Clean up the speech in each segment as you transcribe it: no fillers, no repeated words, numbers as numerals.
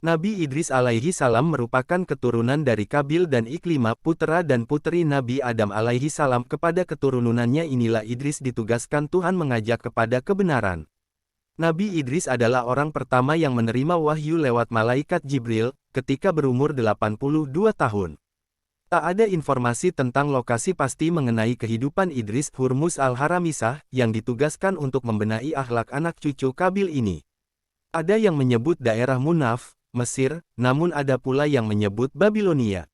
Nabi Idris alaihi salam merupakan keturunan dari Kabil dan Iklimah, putra dan putri Nabi Adam alaihi salam. Kepada keturunannya inilah Idris ditugaskan Tuhan mengajak kepada kebenaran. Nabi Idris adalah orang pertama yang menerima wahyu lewat malaikat Jibril, ketika berumur 82 tahun. Tak ada informasi tentang lokasi pasti mengenai kehidupan Idris. Hurmuz al-Haramisah, yang ditugaskan untuk membenahi akhlak anak cucu Kabil ini. Ada yang menyebut daerah Munaf, Mesir, namun ada pula yang menyebut Babilonia.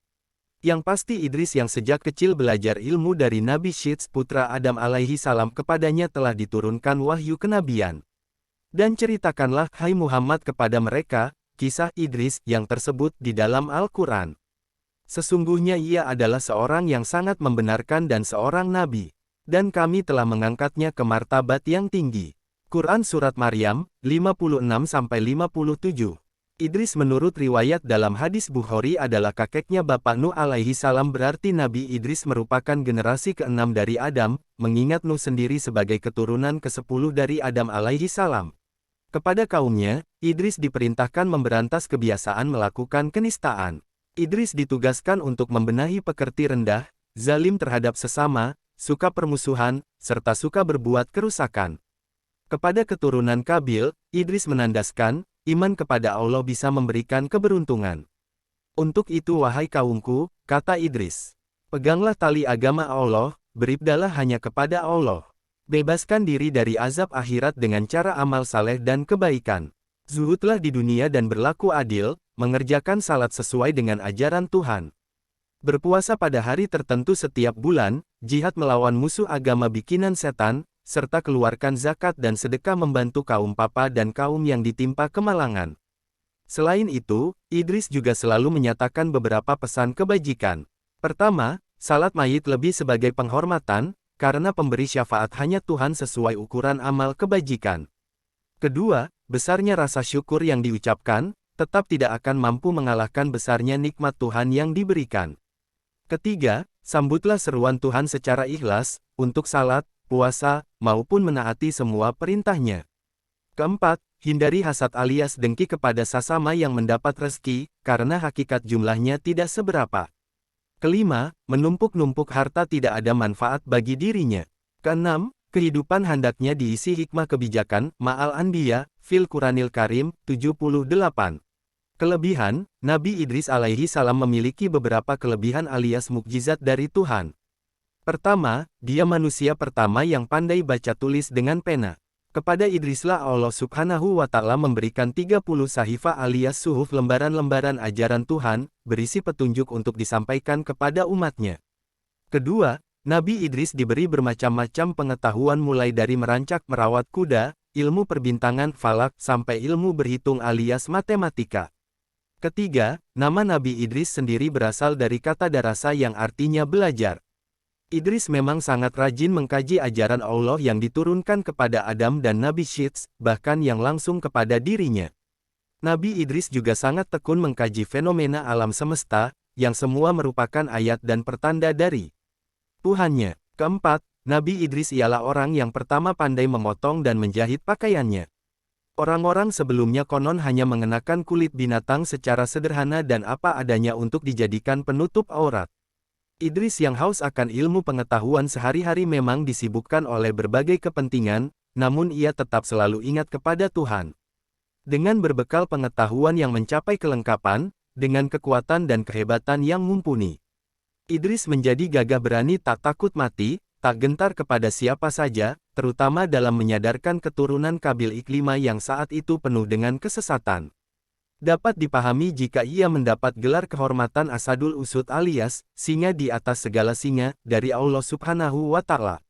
Yang pasti Idris yang sejak kecil belajar ilmu dari Nabi Syits putra Adam alaihi salam, kepadanya telah diturunkan wahyu kenabian. Dan ceritakanlah, hai Muhammad, kepada mereka, kisah Idris yang tersebut di dalam Al-Quran. Sesungguhnya ia adalah seorang yang sangat membenarkan dan seorang nabi. Dan kami telah mengangkatnya ke martabat yang tinggi. Quran Surat Maryam, 56-57. Idris menurut riwayat dalam hadis Bukhari adalah kakeknya Bapak Nuh alaihi salam, berarti Nabi Idris merupakan generasi ke-6 dari Adam, mengingat Nuh sendiri sebagai keturunan ke-10 dari Adam alaihi salam. Kepada kaumnya, Idris diperintahkan memberantas kebiasaan melakukan kenistaan. Idris ditugaskan untuk membenahi pekerti rendah, zalim terhadap sesama, suka permusuhan, serta suka berbuat kerusakan. Kepada keturunan Kabil, Idris menandaskan, iman kepada Allah bisa memberikan keberuntungan. Untuk itu wahai kaumku, kata Idris, peganglah tali agama Allah, beribadalah hanya kepada Allah. Bebaskan diri dari azab akhirat dengan cara amal saleh dan kebaikan. Zuhudlah di dunia dan berlaku adil, mengerjakan salat sesuai dengan ajaran Tuhan. Berpuasa pada hari tertentu setiap bulan, jihad melawan musuh agama bikinan setan, serta keluarkan zakat dan sedekah membantu kaum papa dan kaum yang ditimpa kemalangan. Selain itu, Idris juga selalu menyatakan beberapa pesan kebajikan. Pertama, salat mayit lebih sebagai penghormatan, karena pemberi syafaat hanya Tuhan sesuai ukuran amal kebajikan. Kedua, besarnya rasa syukur yang diucapkan, tetap tidak akan mampu mengalahkan besarnya nikmat Tuhan yang diberikan. Ketiga, sambutlah seruan Tuhan secara ikhlas, untuk salat, puasa, maupun menaati semua perintahnya. Keempat, hindari hasad alias dengki kepada sesama yang mendapat rezeki, karena hakikat jumlahnya tidak seberapa. Kelima, menumpuk-numpuk harta tidak ada manfaat bagi dirinya. Keenam, kehidupan hendaknya diisi hikmah kebijakan, Ma'al Anbiya, fil Quranil Karim, 78. Kelebihan, Nabi Idris alaihi salam memiliki beberapa kelebihan alias mukjizat dari Tuhan. Pertama, dia manusia pertama yang pandai baca tulis dengan pena. Kepada Idrislah Allah subhanahu wa ta'ala memberikan 30 sahifah alias suhuf, lembaran-lembaran ajaran Tuhan, berisi petunjuk untuk disampaikan kepada umatnya. Kedua, Nabi Idris diberi bermacam-macam pengetahuan mulai dari merancak merawat kuda, ilmu perbintangan falak, sampai ilmu berhitung alias matematika. Ketiga, nama Nabi Idris sendiri berasal dari kata darasa yang artinya belajar. Idris memang sangat rajin mengkaji ajaran Allah yang diturunkan kepada Adam dan Nabi Syits, bahkan yang langsung kepada dirinya. Nabi Idris juga sangat tekun mengkaji fenomena alam semesta, yang semua merupakan ayat dan pertanda dari Tuhannya. Keempat, Nabi Idris ialah orang yang pertama pandai memotong dan menjahit pakaiannya. Orang-orang sebelumnya konon hanya mengenakan kulit binatang secara sederhana dan apa adanya untuk dijadikan penutup aurat. Idris yang haus akan ilmu pengetahuan sehari-hari memang disibukkan oleh berbagai kepentingan, namun ia tetap selalu ingat kepada Tuhan. Dengan berbekal pengetahuan yang mencapai kelengkapan, dengan kekuatan dan kehebatan yang mumpuni, Idris menjadi gagah berani, tak takut mati, tak gentar kepada siapa saja, terutama dalam menyadarkan keturunan Kabil Iklimah yang saat itu penuh dengan kesesatan. Dapat dipahami jika ia mendapat gelar kehormatan Asadul Usud alias singa di atas segala singa dari Allah subhanahu wa ta'ala.